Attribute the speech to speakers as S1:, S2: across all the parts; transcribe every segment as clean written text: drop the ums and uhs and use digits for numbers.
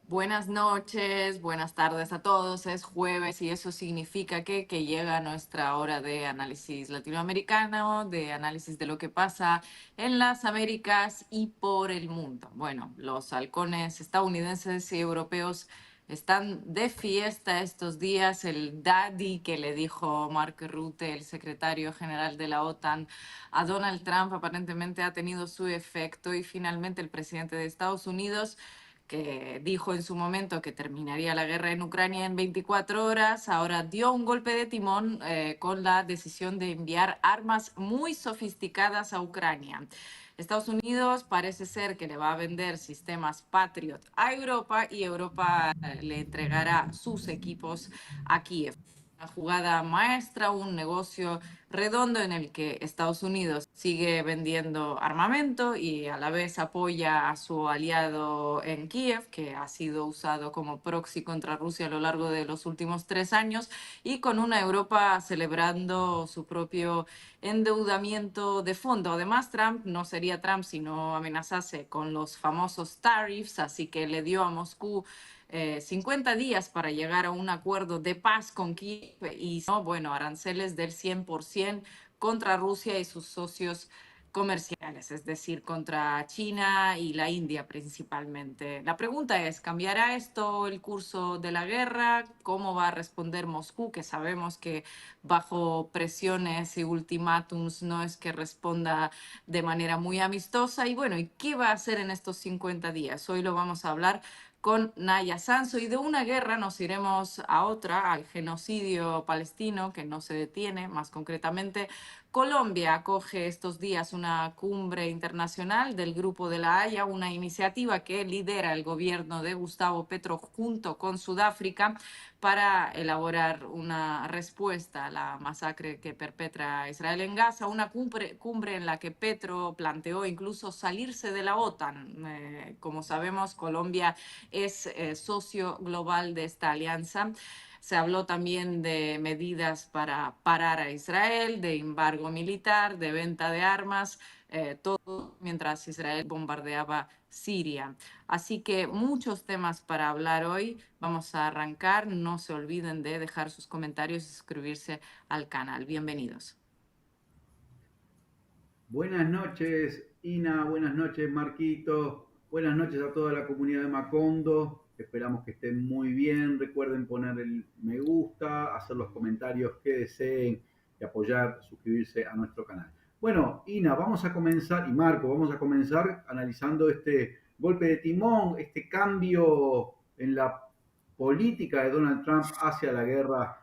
S1: Buenas noches, buenas tardes a todos. Es jueves y eso significa que llega nuestra hora de análisis latinoamericano, de análisis de lo que pasa en las Américas y por el mundo. Bueno, los halcones estadounidenses y europeos están de fiesta estos días. El daddy que le dijo Mark Rutte, el secretario general de la OTAN, a Donald Trump aparentemente ha tenido su efecto y finalmente el presidente de Estados Unidos, que dijo en su momento que terminaría la guerra en Ucrania en 24 horas, ahora dio un golpe de timón con la decisión de enviar armas muy sofisticadas a Ucrania. Estados Unidos parece ser que le va a vender sistemas Patriot a Europa y Europa le entregará sus equipos a Kiev. Una jugada maestra, un negocio redondo en el que Estados Unidos sigue vendiendo armamento y a la vez apoya a su aliado en Kiev, que ha sido usado como proxy contra Rusia a lo largo de los últimos 3 años, y con una Europa celebrando su propio endeudamiento de fondo. Además, Trump no sería Trump si no amenazase con los famosos tariffs, así que le dio a Moscú 50 días para llegar a un acuerdo de paz con Kiev y no, bueno, aranceles del 100% contra Rusia y sus socios comerciales, es decir, contra China y la India principalmente. La pregunta es, ¿cambiará esto el curso de la guerra? ¿Cómo va a responder Moscú? Que sabemos que bajo presiones y ultimátums no es que responda de manera muy amistosa. Y bueno, ¿y qué va a hacer en estos 50 días? Hoy lo vamos a hablar con Naya Sanso y de una guerra nos iremos a otra, al genocidio palestino que no se detiene, más concretamente. Colombia acoge estos días una cumbre internacional del Grupo de la Haya, una iniciativa que lidera el gobierno de Gustavo Petro junto con Sudáfrica para elaborar una respuesta a la masacre que perpetra Israel en Gaza, una cumbre en la que Petro planteó incluso salirse de la OTAN. Como sabemos, Colombia es socio global de esta alianza. Se habló también de medidas para parar a Israel, de embargo militar, de venta de armas, todo mientras Israel bombardeaba Siria. Así que muchos temas para hablar hoy. Vamos a arrancar. No se olviden de dejar sus comentarios y suscribirse al canal. Bienvenidos.
S2: Buenas noches, Ina, buenas noches, Marquito, buenas noches a toda la comunidad de Macondo. Esperamos que estén muy bien. Recuerden poner el me gusta, hacer los comentarios que deseen y apoyar, suscribirse a nuestro canal. Bueno, Ina, vamos a comenzar, y Marco, vamos a comenzar analizando este golpe de timón, este cambio en la política de Donald Trump hacia la guerra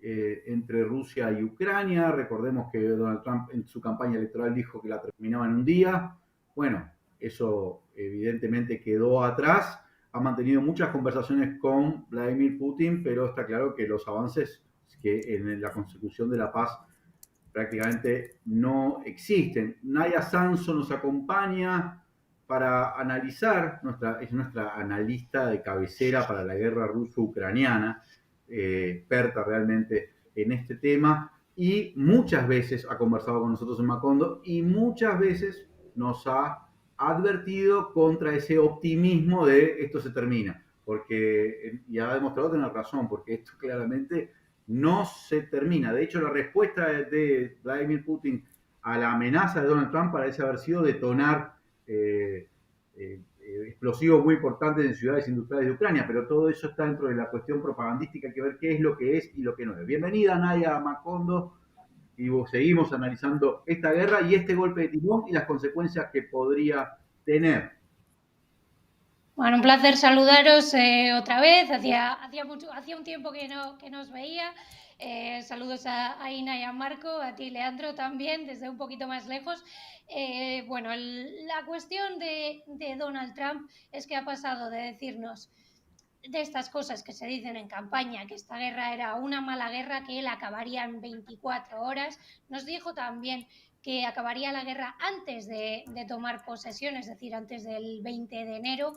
S2: entre Rusia y Ucrania. Recordemos que Donald Trump en su campaña electoral dijo que la terminaba en un día. Bueno, eso evidentemente quedó atrás. Ha mantenido muchas conversaciones con Vladimir Putin, pero está claro que los avances que en la consecución de la paz prácticamente no existen. Naya Sanso nos acompaña para analizar, es nuestra analista de cabecera para la guerra ruso-ucraniana, experta realmente en este tema, y muchas veces ha conversado con nosotros en Macondo y muchas veces nos ha advertido contra ese optimismo de esto se termina, porque, y ha demostrado tener razón, porque esto claramente no se termina. De hecho, la respuesta de Vladimir Putin a la amenaza de Donald Trump parece haber sido detonar explosivos muy importantes en ciudades industriales de Ucrania, pero todo eso está dentro de la cuestión propagandística, hay que ver qué es lo que es y lo que no es. Bienvenida, Naya Macondo, y seguimos analizando esta guerra y este golpe de timón y las consecuencias que podría tener.
S3: Bueno, un placer saludaros otra vez. Hacía un tiempo que no os veía. Saludos a Ina y a Marco, a ti, Leandro, también, desde un poquito más lejos. Bueno, la cuestión de Donald Trump es que ha pasado de decirnos de estas cosas que se dicen en campaña, que esta guerra era una mala guerra, que él acabaría en 24 horas. Nos dijo también que acabaría la guerra antes de tomar posesión, es decir, antes del 20 de enero.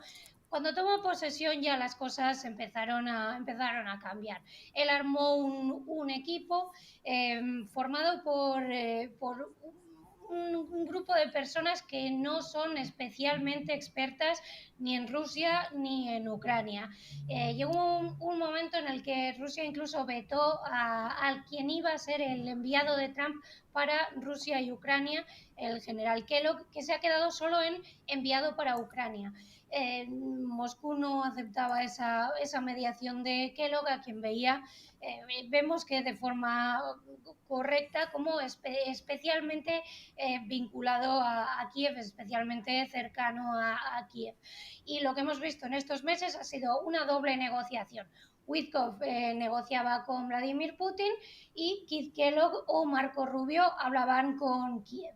S3: Cuando tomó posesión ya las cosas empezaron a cambiar. Él armó un equipo formado por un grupo de personas que no son especialmente expertas ni en Rusia ni en Ucrania. Llegó un momento en el que Rusia incluso vetó a quien iba a ser el enviado de Trump para Rusia y Ucrania, el general Kellogg, que se ha quedado solo en enviado para Ucrania. Moscú no aceptaba esa mediación de Kellogg, a quien vemos que de forma correcta como especialmente vinculado a Kiev, especialmente cercano a Kiev. Y lo que hemos visto en estos meses ha sido una doble negociación. Witkoff negociaba con Vladimir Putin y Keith Kellogg o Marco Rubio hablaban con Kiev.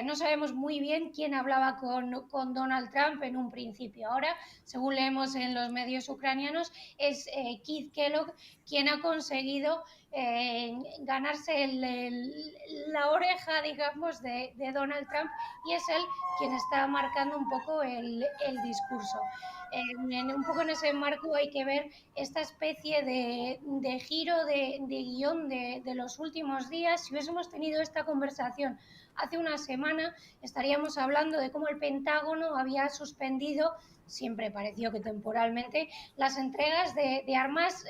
S3: No sabemos muy bien quién hablaba con Donald Trump en un principio. Ahora, según leemos en los medios ucranianos, es Keith Kellogg quien ha conseguido ganarse la oreja, digamos, de Donald Trump, y es él quien está marcando un poco el discurso. Un poco en ese marco hay que ver esta especie de giro de guión de los últimos días. Si hubiésemos tenido esta conversación hace una semana, estaríamos hablando de cómo el Pentágono había suspendido, siempre pareció que temporalmente, las entregas de armas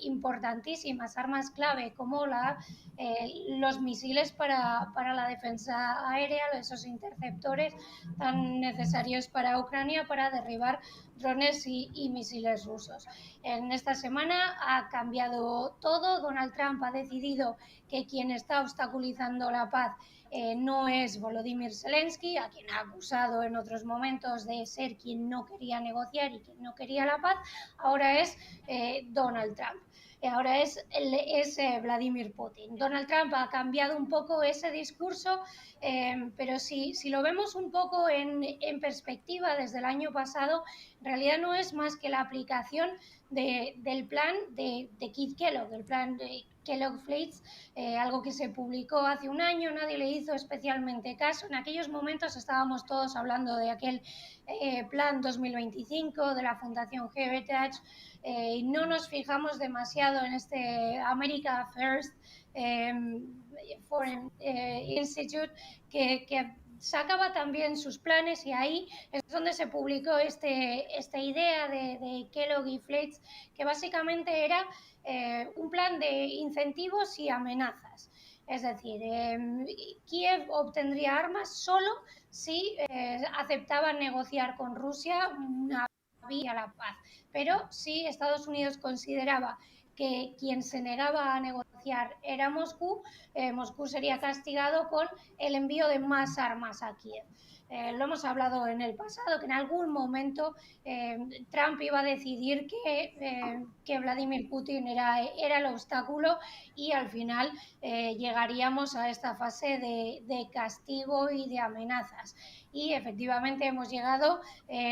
S3: importantísimas, armas clave, como los misiles para la defensa aérea, esos interceptores tan necesarios para Ucrania para derribar drones y misiles rusos. En esta semana ha cambiado todo. Donald Trump ha decidido que quien está obstaculizando la paz no es Volodymyr Zelensky, a quien ha acusado en otros momentos de ser quien no quería negociar y quien no quería la paz. Ahora es Donald Trump. Ahora es Vladimir Putin. Donald Trump ha cambiado un poco ese discurso, pero si lo vemos un poco en perspectiva desde el año pasado, en realidad no es más que la aplicación del plan de Keith Kellogg, del plan de Kellogg-Flates, algo que se publicó hace un año, nadie le hizo especialmente caso. En aquellos momentos estábamos todos hablando de aquel plan 2025 de la Fundación Heritage, y no nos fijamos demasiado en este America First Foreign Institute que sacaba también sus planes, y ahí es donde se publicó esta idea de Kellogg y Flates, que básicamente era un plan de incentivos y amenazas. Es decir, Kiev obtendría armas solo si aceptaban negociar con Rusia una vía a la paz. Pero si Estados Unidos consideraba que quien se negaba a negociar era Moscú, Moscú sería castigado con el envío de más armas a Kiev. Lo hemos hablado en el pasado, que en algún momento Trump iba a decidir que Vladimir Putin era el obstáculo, y al final llegaríamos a esta fase de castigo y de amenazas. Y efectivamente hemos llegado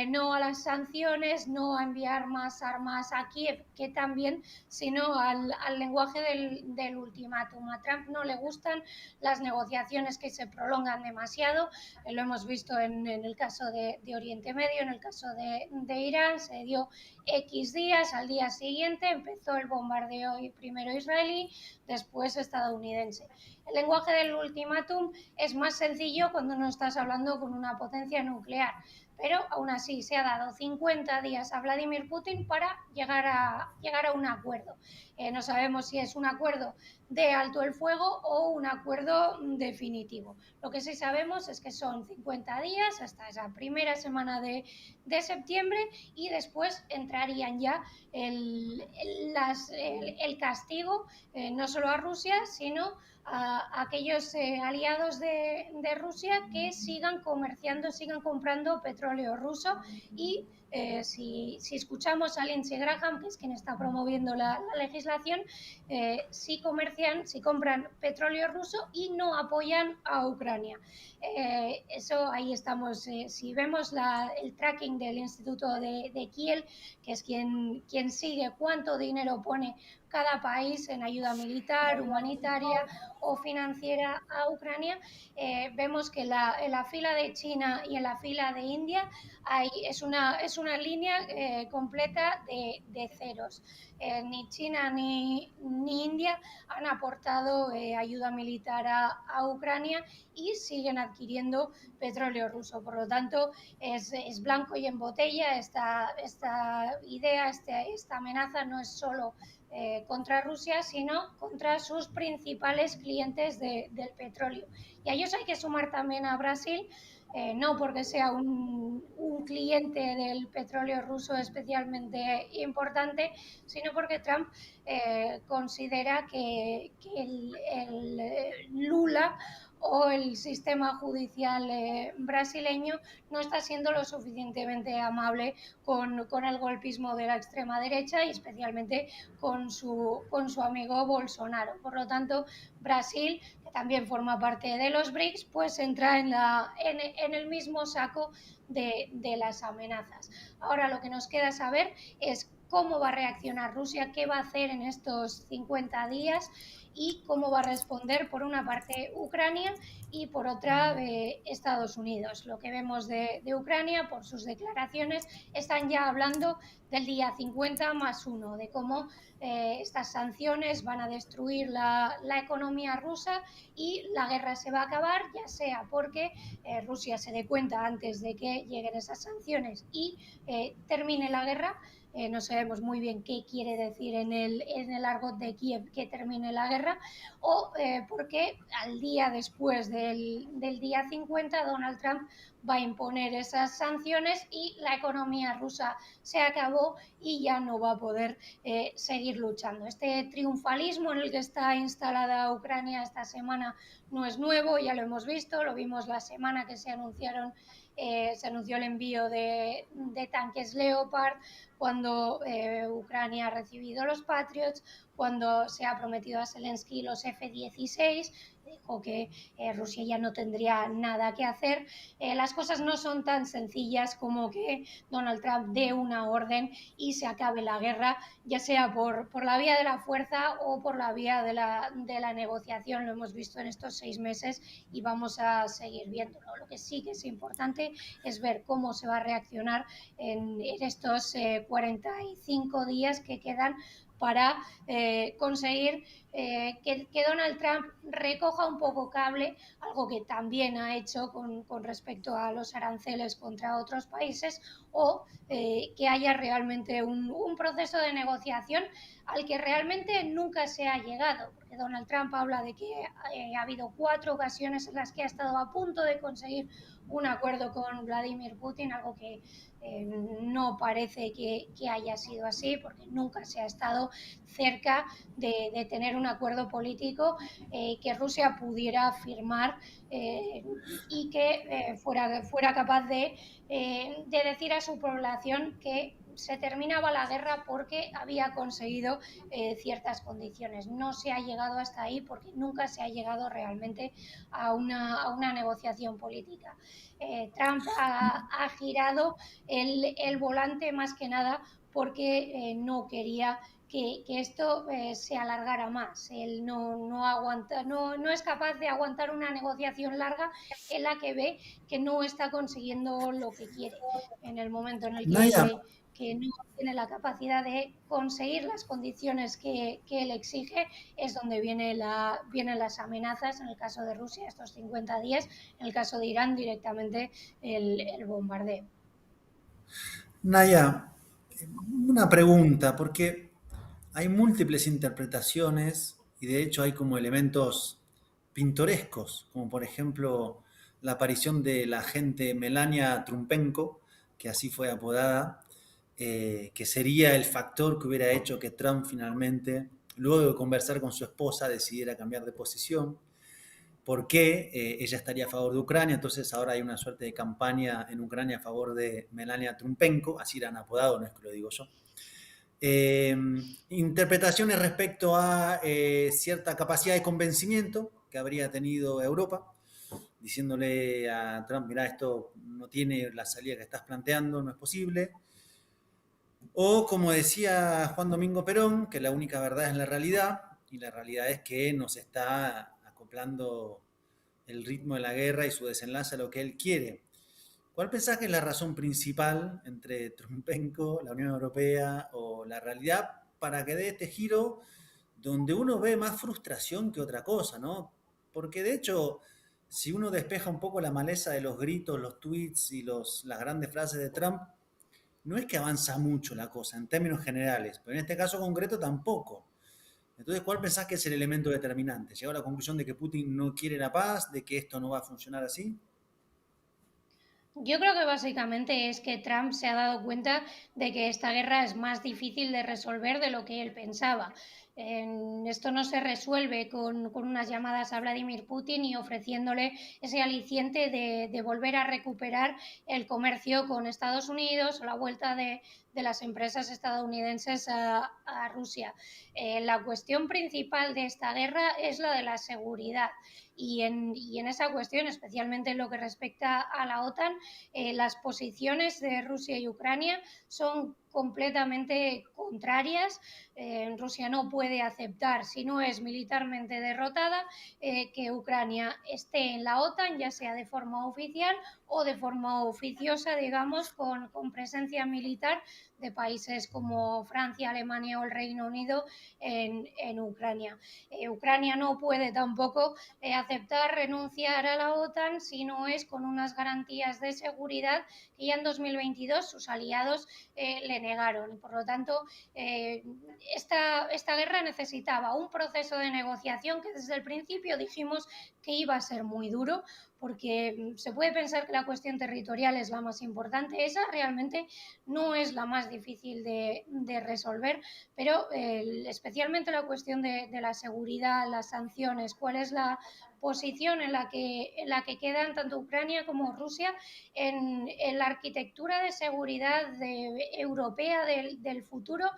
S3: no a las sanciones, no a enviar más armas a Kiev, que también, sino al lenguaje del ultimátum. A Trump no le gustan las negociaciones que se prolongan demasiado. Lo hemos visto en el caso de Oriente Medio, en el caso de Irán, se dio X días, al día siguiente empezó el bombardeo primero israelí, después estadounidense. El lenguaje del ultimátum es más sencillo cuando no estás hablando con una potencia nuclear, pero aún así se ha dado 50 días a Vladimir Putin para llegar a un acuerdo. No sabemos si es un acuerdo de alto el fuego o un acuerdo definitivo. Lo que sí sabemos es que son 50 días hasta esa primera semana de septiembre, y después entrarían ya el castigo, no solo a Rusia, sino a aquellos aliados de Rusia que sigan comerciando, sigan comprando petróleo ruso. Y si escuchamos a Lindsey Graham, que es quien está promoviendo la legislación, si compran petróleo ruso y no apoyan a Ucrania. Eso ahí estamos. Si vemos el tracking del Instituto de Kiel, que es quien sigue cuánto dinero pone cada país en ayuda militar, humanitaria o financiera a Ucrania. Vemos que en la fila de China y en la fila de India es una línea completa de ceros. Ni China ni India han aportado ayuda militar a Ucrania y siguen adquiriendo petróleo ruso. Por lo tanto, es blanco y en botella esta idea, esta amenaza no es solo contra Rusia, sino contra sus principales clientes del petróleo. Y a ellos hay que sumar también a Brasil, no porque sea un cliente del petróleo ruso especialmente importante, sino porque Trump considera que el Lula o el sistema judicial brasileño no está siendo lo suficientemente amable con el golpismo de la extrema derecha y especialmente con su amigo Bolsonaro. Por lo tanto, Brasil, que también forma parte de los BRICS, pues entra en el mismo saco de las amenazas. Ahora lo que nos queda saber es cómo va a reaccionar Rusia, qué va a hacer en estos 50 días y cómo va a responder por una parte Ucrania y por otra Estados Unidos. Lo que vemos de Ucrania, por sus declaraciones, están ya hablando del día 50 más 1, de cómo estas sanciones van a destruir la economía rusa y la guerra se va a acabar, ya sea porque Rusia se dé cuenta antes de que lleguen esas sanciones y termine la guerra. No sabemos muy bien qué quiere decir en el argot de Kiev que termine la guerra, o porque al día después del día 50 Donald Trump va a imponer esas sanciones y la economía rusa se acabó y ya no va a poder seguir luchando. Este triunfalismo en el que está instalada Ucrania esta semana no es nuevo, ya lo hemos visto, lo vimos la semana que se anunció el envío de tanques Leopard, cuando Ucrania ha recibido los Patriots, cuando se ha prometido a Zelensky los F-16, dijo que Rusia ya no tendría nada que hacer. Las cosas no son tan sencillas como que Donald Trump dé una orden y se acabe la guerra, ya sea por la vía de la fuerza o por la vía de la negociación. Lo hemos visto en estos 6 meses y vamos a seguir viéndolo. Lo que sí que es importante es ver cómo se va a reaccionar en estos 45 días que quedan para conseguir que Donald Trump recoja un poco cable, algo que también ha hecho con respecto a los aranceles contra otros países, o que haya realmente un proceso de negociación al que realmente nunca se ha llegado, porque Donald Trump habla de que ha habido 4 ocasiones en las que ha estado a punto de conseguir un acuerdo con Vladimir Putin, algo que no parece que haya sido así, porque nunca se ha estado cerca de tener un acuerdo político que Rusia pudiera firmar y que fuera capaz de decir a su población que se terminaba la guerra porque había conseguido ciertas condiciones. No se ha llegado hasta ahí porque nunca se ha llegado realmente a una negociación política. Trump ha girado el volante más que nada porque no quería que esto se alargara más. Él no es capaz de aguantar una negociación larga en la que ve que no está consiguiendo lo que quiere. En el momento en el que
S4: Naya,
S3: ve que no tiene la capacidad de conseguir las condiciones que él exige, es donde vienen las amenazas, en el caso de Rusia, estos 50 días, en el caso de Irán, directamente el bombardeo.
S4: Naya, una pregunta, porque hay múltiples interpretaciones y de hecho hay como elementos pintorescos, como por ejemplo la aparición de la agente Melania Trumpenko, que así fue apodada, que sería el factor que hubiera hecho que Trump finalmente, luego de conversar con su esposa, decidiera cambiar de posición. ¿Por qué ella estaría a favor de Ucrania? Entonces ahora hay una suerte de campaña en Ucrania a favor de Melania Trumpenko, así la han apodado, no es que lo digo yo. Interpretaciones respecto a cierta capacidad de convencimiento que habría tenido Europa, diciéndole a Trump, mirá, esto no tiene la salida que estás planteando, no es posible. O como decía Juan Domingo Perón, que la única verdad es la realidad, y la realidad es que nos está acoplando el ritmo de la guerra y su desenlace a lo que él quiere. ¿Cuál pensás que es la razón principal entre Trumpenko, la Unión Europea o la realidad para que dé este giro donde uno ve más frustración que otra cosa, ¿no? Porque de hecho, si uno despeja un poco la maleza de los gritos, los tweets y las grandes frases de Trump, no es que avanza mucho la cosa en términos generales, pero en este caso concreto tampoco. Entonces, ¿cuál pensás que es el elemento determinante? ¿Llegó a la conclusión de que Putin no quiere la paz, de que esto no va a funcionar así?
S3: Yo creo que básicamente es que Trump se ha dado cuenta de que esta guerra es más difícil de resolver de lo que él pensaba. Esto no se resuelve con unas llamadas a Vladimir Putin y ofreciéndole ese aliciente de volver a recuperar el comercio con Estados Unidos o la vuelta de las empresas estadounidenses a Rusia. La cuestión principal de esta guerra es la de la seguridad. Y en esa cuestión, especialmente en lo que respecta a la OTAN, las posiciones de Rusia y Ucrania son completamente contrarias. Rusia no puede aceptar, si no es militarmente derrotada, que Ucrania esté en la OTAN, ya sea de forma oficial o de forma oficiosa, digamos, con presencia militar de países como Francia, Alemania o el Reino Unido en Ucrania. Ucrania no puede tampoco aceptar renunciar a la OTAN si no es con unas garantías de seguridad que ya en 2022 sus aliados le negaron. Y por lo tanto, esta guerra necesitaba un proceso de negociación que desde el principio dijimos que iba a ser muy duro, porque se puede pensar que la cuestión territorial es la más importante. Esa realmente no es la más difícil de resolver, pero especialmente la cuestión de la seguridad, las sanciones, cuál es la posición en la que quedan tanto Ucrania como Rusia en la arquitectura de seguridad europea del futuro.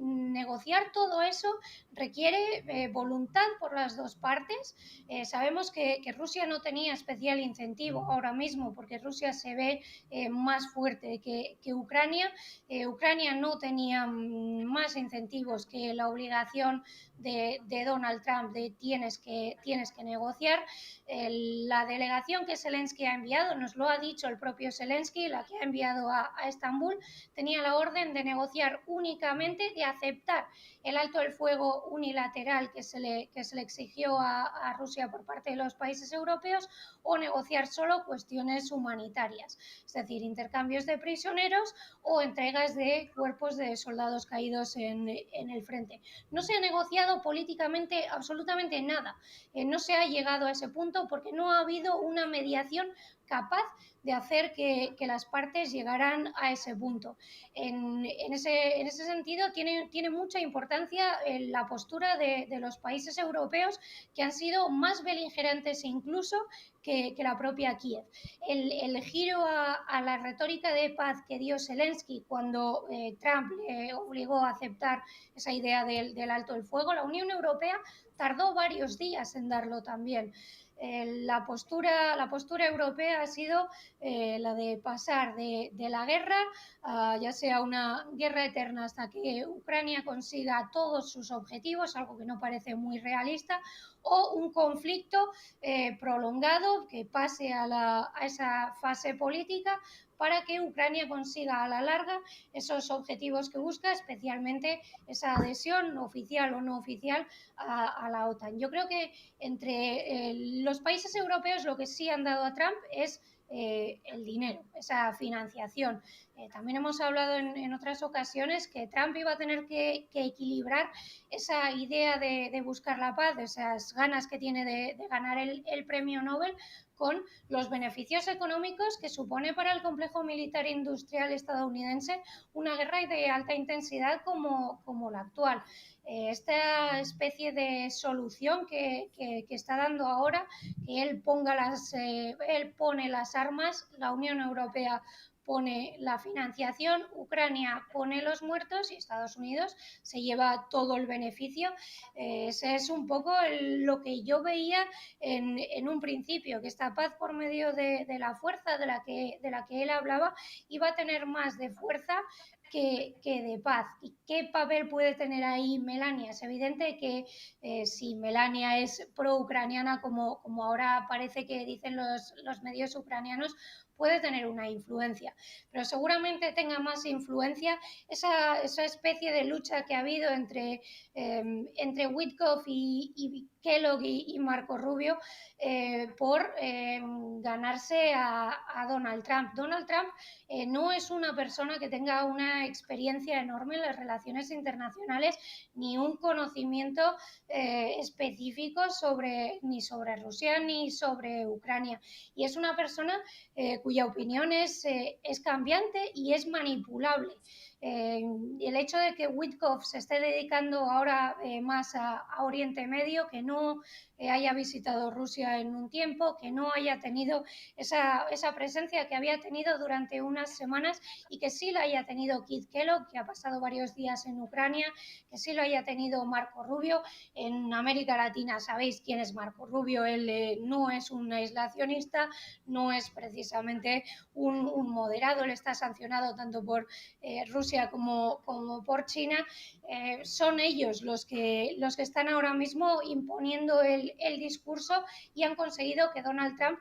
S3: Negociar todo eso requiere voluntad por las dos partes. Sabemos que Rusia no tenía especial incentivo ahora mismo porque Rusia se ve más fuerte que Ucrania. Ucrania no tenía más incentivos que la obligación de Donald Trump de tienes que negociar. La delegación que Zelensky ha enviado, nos lo ha dicho el propio Zelensky, la que ha enviado a Estambul, tenía la orden de negociar únicamente, de aceptar el alto el fuego unilateral que se le exigió a Rusia por parte de los países europeos, o negociar solo cuestiones humanitarias, es decir, intercambios de prisioneros o entregas de cuerpos de soldados caídos en el frente. No se ha negociado políticamente absolutamente nada. No se ha llegado a ese punto porque no ha habido una mediación capaz de hacer que las partes llegaran a ese punto. En ese sentido, tiene mucha importancia la postura de los países europeos, que han sido más beligerantes incluso que la propia Kiev. El giro a la retórica de paz que dio Zelensky cuando Trump le obligó a aceptar esa idea del alto el fuego, la Unión Europea tardó varios días en darlo también. La postura europea ha sido la de pasar de la guerra, ya sea una guerra eterna hasta que Ucrania consiga todos sus objetivos, algo que no parece muy realista, o un conflicto prolongado que pase a esa fase política para que Ucrania consiga a la larga esos objetivos que busca, especialmente esa adhesión oficial o no oficial a la OTAN. Yo creo que entre los países europeos lo que sí han dado a Trump es el dinero, esa financiación. También hemos hablado en otras ocasiones que Trump iba a tener que equilibrar esa idea de buscar la paz, esas ganas que tiene de ganar el premio Nobel, con los beneficios económicos que supone para el complejo militar industrial estadounidense una guerra de alta intensidad como la actual. Esta especie de solución que está dando ahora, que él pone las armas, la Unión Europea pone la financiación, Ucrania pone los muertos y Estados Unidos se lleva todo el beneficio. Ese es un poco lo que yo veía en un principio, que esta paz por medio de la fuerza de la que él hablaba iba a tener más de fuerza que de paz. ¿Y qué papel puede tener ahí Melania? Es evidente que si Melania es pro-ucraniana, como ahora parece que dicen los medios ucranianos, puede tener una influencia, pero seguramente tenga más influencia esa especie de lucha que ha habido entre Witkoff y Kellogg y Marco Rubio por ganarse a Donald Trump. Donald Trump no es una persona que tenga una experiencia enorme en las relaciones internacionales ni un conocimiento específico ni sobre Rusia ni sobre Ucrania. Y es una persona cuya opinión es cambiante y es manipulable. El hecho de que Witkoff se esté dedicando ahora más a Oriente Medio, que no haya visitado Rusia en un tiempo, que no haya tenido esa presencia que había tenido durante unas semanas y que sí la haya tenido Keith Kellogg, que ha pasado varios días en Ucrania, que sí lo haya tenido Marco Rubio. En América Latina sabéis quién es Marco Rubio, él no es un aislacionista, no es precisamente un moderado, él está sancionado tanto por Rusia como por China. Son ellos los que están ahora mismo imponiendo el discurso y han conseguido que Donald Trump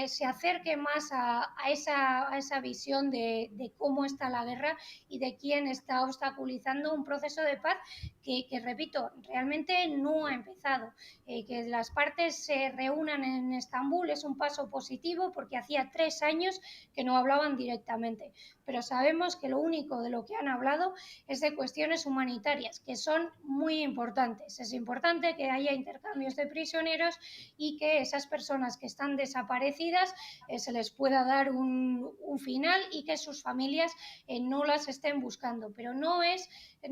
S3: se acerque más a esa visión de cómo está la guerra y de quién está obstaculizando un proceso de paz que repito, realmente no ha empezado. Que las partes se reúnan en Estambul es un paso positivo porque hacía 3 años que no hablaban directamente, pero sabemos que lo único de lo que han hablado es de cuestiones humanitarias, que son muy importantes. Es importante que haya intercambios de prisioneros y que esas personas que están desaparecidas se les pueda dar un final y que sus familias no las estén buscando. Pero no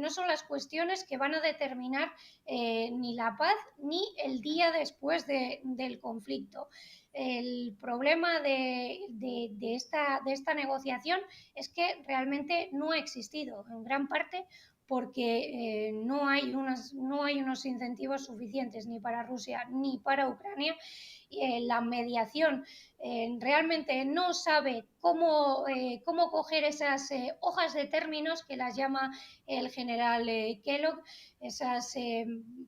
S3: son las cuestiones que van a determinar ni la paz ni el día después del conflicto. El problema de esta negociación es que realmente no ha existido, en gran parte porque no hay unos incentivos suficientes ni para Rusia ni para Ucrania. La mediación realmente no sabe cómo coger esas hojas de términos que las llama el general Kellogg, esas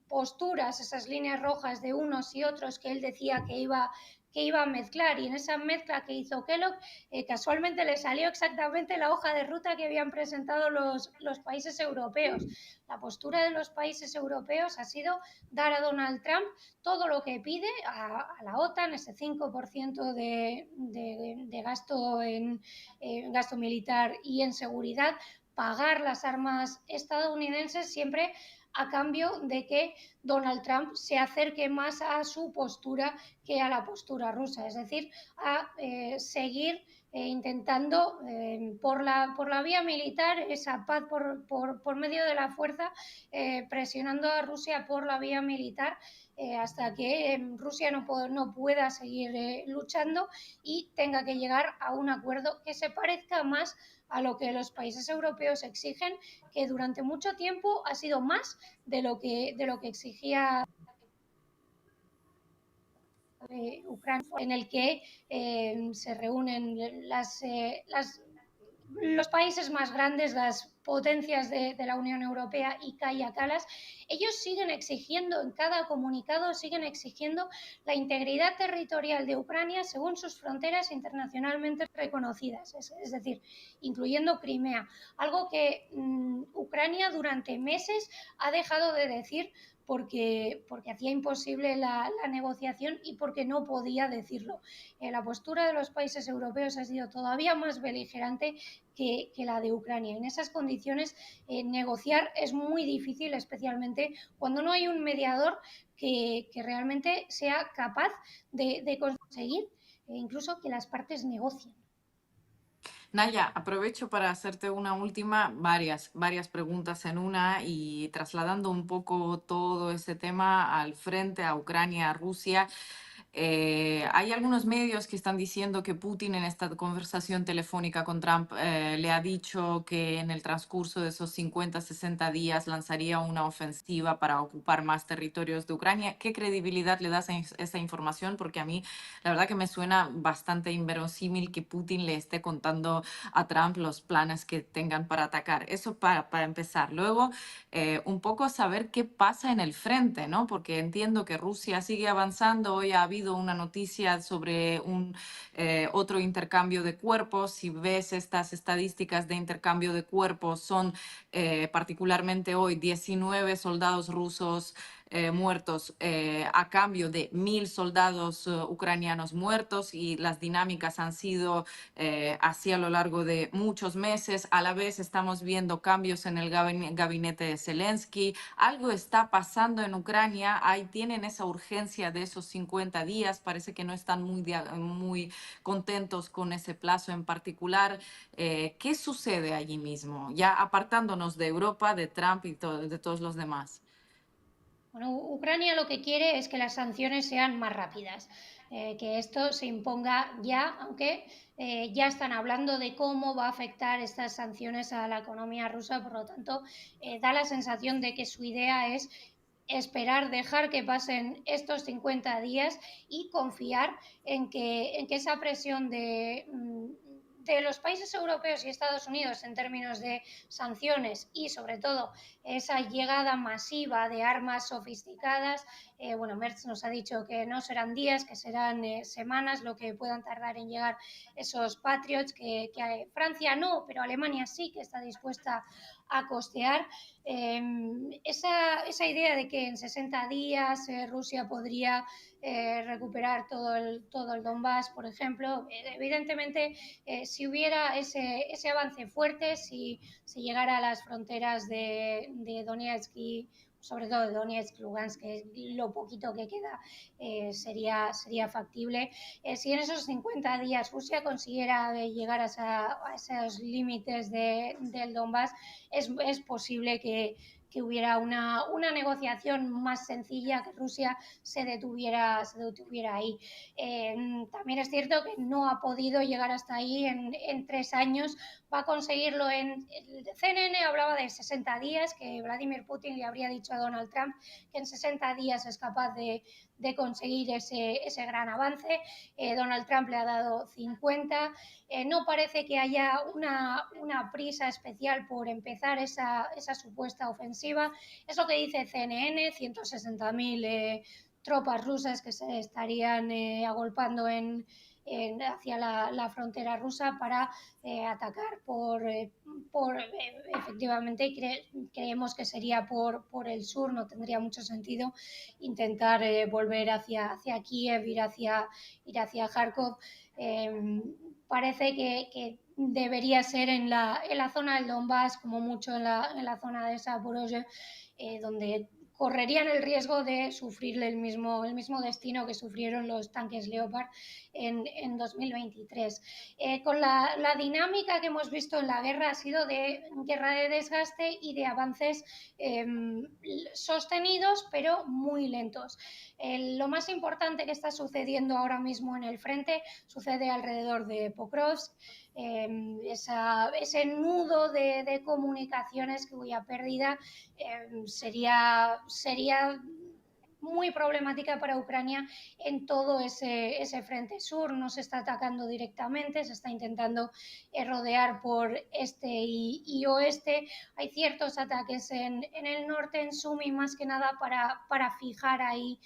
S3: posturas, esas líneas rojas de unos y otros que él decía que iba a mezclar, y en esa mezcla que hizo Kellogg casualmente le salió exactamente la hoja de ruta que habían presentado los países europeos. La postura de los países europeos ha sido dar a Donald Trump todo lo que pide a la OTAN, ese 5% de gasto en gasto militar y en seguridad, pagar las armas estadounidenses siempre a cambio de que Donald Trump se acerque más a su postura que a la postura rusa, es decir, a seguir intentando por la vía militar esa paz por medio de la fuerza, presionando a Rusia por la vía militar hasta que Rusia no pueda seguir luchando y tenga que llegar a un acuerdo que se parezca más a lo que los países europeos exigen, que durante mucho tiempo ha sido más de lo que exigía Ucrania, en el que se reúnen los países más grandes, las potencias de la Unión Europea y Kaja Kallas. Ellos siguen exigiendo, en cada comunicado, siguen exigiendo la integridad territorial de Ucrania según sus fronteras internacionalmente reconocidas, es decir, incluyendo Crimea, algo que Ucrania durante meses ha dejado de decir porque hacía imposible la negociación y porque no podía decirlo. La postura de los países europeos ha sido todavía más beligerante que la de Ucrania. En esas condiciones negociar es muy difícil, especialmente cuando no hay un mediador que realmente sea capaz de conseguir incluso que las partes negocien.
S1: Naya, aprovecho para hacerte una última, varias preguntas en una y trasladando un poco todo ese tema al frente, a Ucrania, a Rusia. Hay algunos medios que están diciendo que Putin en esta conversación telefónica con Trump le ha dicho que en el transcurso de esos 50-60 días lanzaría una ofensiva para ocupar más territorios de Ucrania. ¿Qué credibilidad le das a esa información? Porque a mí la verdad que me suena bastante inverosímil que Putin le esté contando a Trump los planes que tengan para atacar. Eso para empezar. Luego, un poco saber qué pasa en el frente, ¿no? Porque entiendo que Rusia sigue avanzando. Hoy ha habido una noticia sobre un otro intercambio de cuerpos. Si ves estas estadísticas de intercambio de cuerpos, son particularmente hoy 19 soldados rusos muertos a cambio de 1.000 soldados ucranianos muertos, y las dinámicas han sido así a lo largo de muchos meses. A la vez estamos viendo cambios en el gabinete de Zelensky. Algo está pasando en Ucrania. Ahí tienen esa urgencia de esos 50 días. Parece que no están muy contentos con ese plazo en particular. ¿Qué sucede allí mismo? Ya apartándonos de Europa, de Trump y de todos los demás.
S3: Bueno, Ucrania lo que quiere es que las sanciones sean más rápidas, que esto se imponga ya, aunque ya están hablando de cómo va a afectar estas sanciones a la economía rusa. Por lo tanto, da la sensación de que su idea es esperar, dejar que pasen estos 50 días y confiar en que esa presión de los países europeos y Estados Unidos en términos de sanciones y sobre todo esa llegada masiva de armas sofisticadas, bueno, Merz nos ha dicho que no serán días, que serán semanas lo que puedan tardar en llegar esos Patriots, que Francia no, pero Alemania sí que está dispuesta a costear. Esa idea de que en 60 días Rusia podría recuperar todo el Donbass, por ejemplo, evidentemente si hubiera ese avance fuerte, si llegara a las fronteras de Donetsk y sobre todo de Donetsk, Lugansk, que es lo poquito que queda, sería factible. Si en esos 50 días Rusia consiguiera llegar a esos límites del Donbass, es posible que hubiera una negociación más sencilla, que Rusia se detuviera ahí. También es cierto que no ha podido llegar hasta ahí en 3 años. Va a conseguirlo el CNN hablaba de 60 días, que Vladimir Putin le habría dicho a Donald Trump que en 60 días es capaz de conseguir ese gran avance. Donald Trump le ha dado 50. No parece que haya una prisa especial por empezar esa supuesta ofensiva. Es lo que dice CNN, 160.000 tropas rusas que se estarían agolpando hacia la frontera rusa para atacar efectivamente creemos que sería por el sur. No tendría mucho sentido intentar volver hacia Kiev, ir hacia Kharkov. Parece que debería ser en la zona del Donbass, como mucho en la zona de Zaporozhye, donde correrían el riesgo de sufrir el mismo destino que sufrieron los tanques Leopard en 2023. Con la dinámica que hemos visto en la guerra ha sido de guerra de desgaste y de avances sostenidos pero muy lentos. Lo más importante que está sucediendo ahora mismo en el frente sucede alrededor de Pokrovsk. Ese nudo de comunicaciones cuya pérdida sería muy problemática para Ucrania en todo ese frente sur. No se está atacando directamente, se está intentando rodear por este y oeste. Hay ciertos ataques en el norte, en Sumy, más que nada para fijar ahí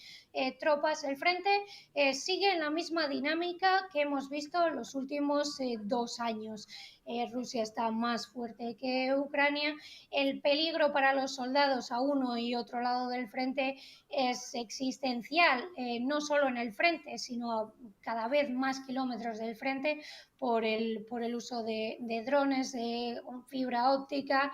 S3: tropas. El frente sigue en la misma dinámica que hemos visto en los últimos 2 años. Rusia está más fuerte que Ucrania. El peligro para los soldados a uno y otro lado del frente es existencial, no solo en el frente, sino a cada vez más kilómetros del frente por el uso de drones, de fibra óptica.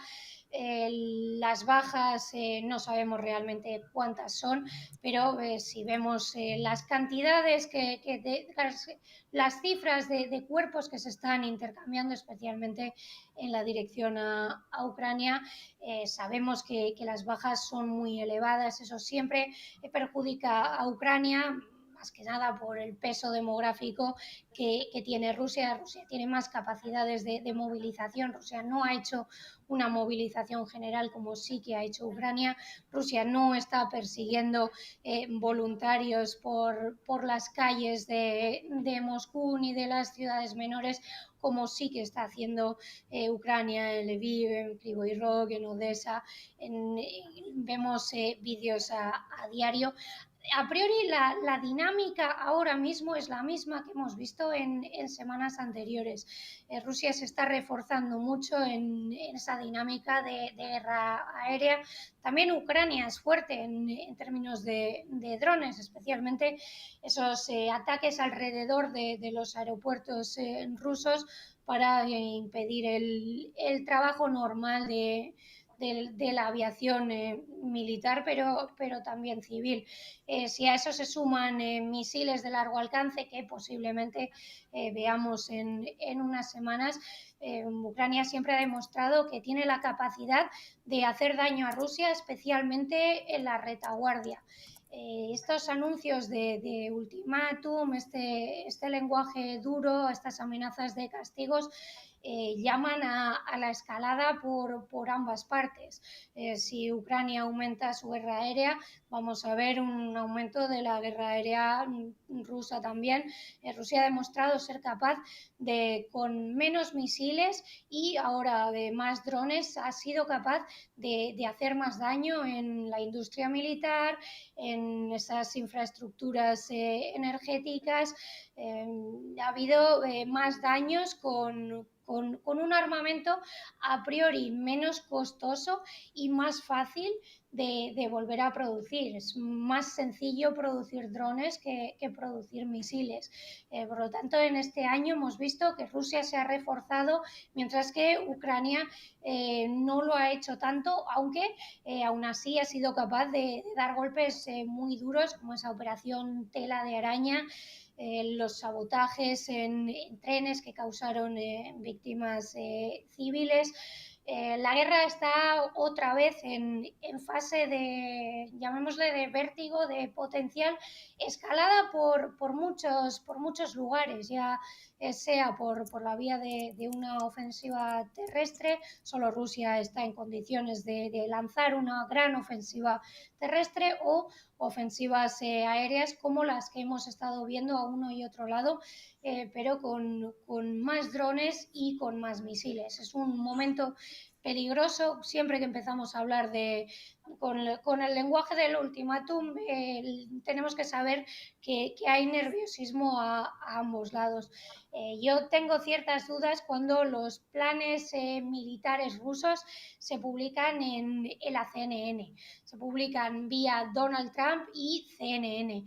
S3: Las bajas no sabemos realmente cuántas son, pero si vemos las cantidades, las cifras de cuerpos que se están intercambiando, especialmente en la dirección a Ucrania, sabemos que las bajas son muy elevadas. Eso siempre perjudica a Ucrania. más que nada por el peso demográfico que tiene Rusia. Rusia tiene más capacidades de movilización. Rusia no ha hecho una movilización general como sí que ha hecho Ucrania. Rusia no está persiguiendo voluntarios por las calles de Moscú ni de las ciudades menores, como sí que está haciendo Ucrania en Lviv, en Kryvyi Rog, en Odessa. Vemos vídeos a diario. A priori la dinámica ahora mismo es la misma que hemos visto en semanas anteriores. Rusia se está reforzando mucho en esa dinámica de guerra aérea. También Ucrania es fuerte en términos de drones, especialmente esos ataques alrededor de los aeropuertos rusos para impedir el trabajo normal de la aviación militar, pero también civil. Si a eso se suman misiles de largo alcance que posiblemente veamos en unas semanas, Ucrania siempre ha demostrado que tiene la capacidad de hacer daño a Rusia, especialmente en la retaguardia. Estos anuncios de ultimátum, este lenguaje duro, estas amenazas de castigos, llaman a la escalada por ambas partes. Si Ucrania aumenta su guerra aérea, vamos a ver un aumento de la guerra aérea rusa también. Rusia ha demostrado ser capaz de, con menos misiles y ahora de más drones, ha sido capaz de hacer más daño en la industria militar, en esas infraestructuras energéticas. Ha habido más daños con un armamento a priori menos costoso y más fácil de volver a producir. Es más sencillo producir drones que producir misiles. Por lo tanto, en este año hemos visto que Rusia se ha reforzado, mientras que Ucrania no lo ha hecho tanto, aunque aún así ha sido capaz de dar golpes muy duros, como esa operación Tela de Araña, los sabotajes en trenes que causaron víctimas civiles. La guerra está otra vez en fase de, llamémosle, de vértigo, de potencial escalada por muchos lugares, ya sea por la vía de una ofensiva terrestre. Solo Rusia está en condiciones de lanzar una gran ofensiva terrestre, o ofensivas aéreas como las que hemos estado viendo a uno y otro lado, pero con más drones y con más misiles. Es un momento peligroso. Siempre que empezamos a hablar con el lenguaje del ultimátum, tenemos que saber que hay nerviosismo a ambos lados. Yo tengo ciertas dudas cuando los planes militares rusos se publican en la CNN, se publican vía Donald Trump y CNN.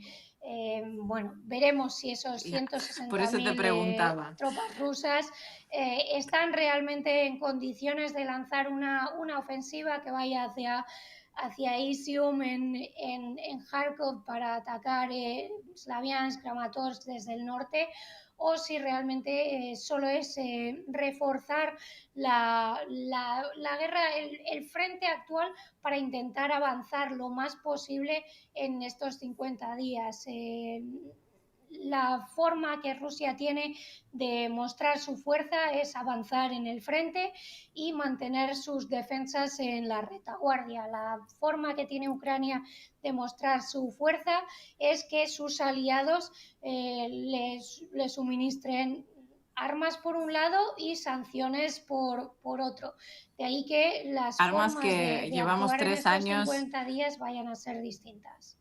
S3: Bueno, veremos si esos
S1: Por eso te
S3: 160.000
S1: preguntaba.
S3: tropas rusas están realmente en condiciones de lanzar una ofensiva que vaya hacia Izium en Kharkov para atacar Slaviansk, Kramatorsk desde el norte, o si realmente solo es reforzar la guerra, el frente actual, para intentar avanzar lo más posible en estos 50 días. La forma que Rusia tiene de mostrar su fuerza es avanzar en el frente y mantener sus defensas en la retaguardia. La forma que tiene Ucrania de mostrar su fuerza es que sus aliados les suministren armas por un lado y sanciones por otro. De ahí que las
S1: Armas
S3: formas
S1: que
S3: de
S1: llevamos
S3: actuar en
S1: 3
S3: estos
S1: años
S3: 50 días vayan a ser distintas.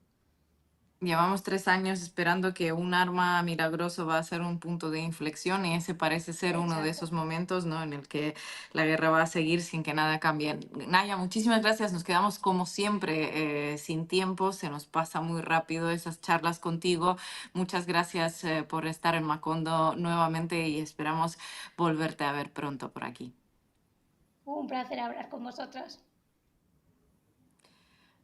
S1: Llevamos 3 años esperando que un arma milagroso va a ser un punto de inflexión, y ese parece ser uno de
S3: Exacto.
S1: esos momentos, ¿no?, en el que la guerra va a seguir sin que nada cambie. Naya, muchísimas gracias. Nos quedamos como siempre sin tiempo. Se nos pasa muy rápido esas charlas contigo. Muchas gracias por estar en Macondo nuevamente, y esperamos volverte a ver pronto por aquí.
S3: Un placer hablar con vosotros.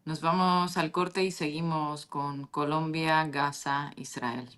S1: Nos vamos al corte y seguimos con Colombia, Gaza, Israel.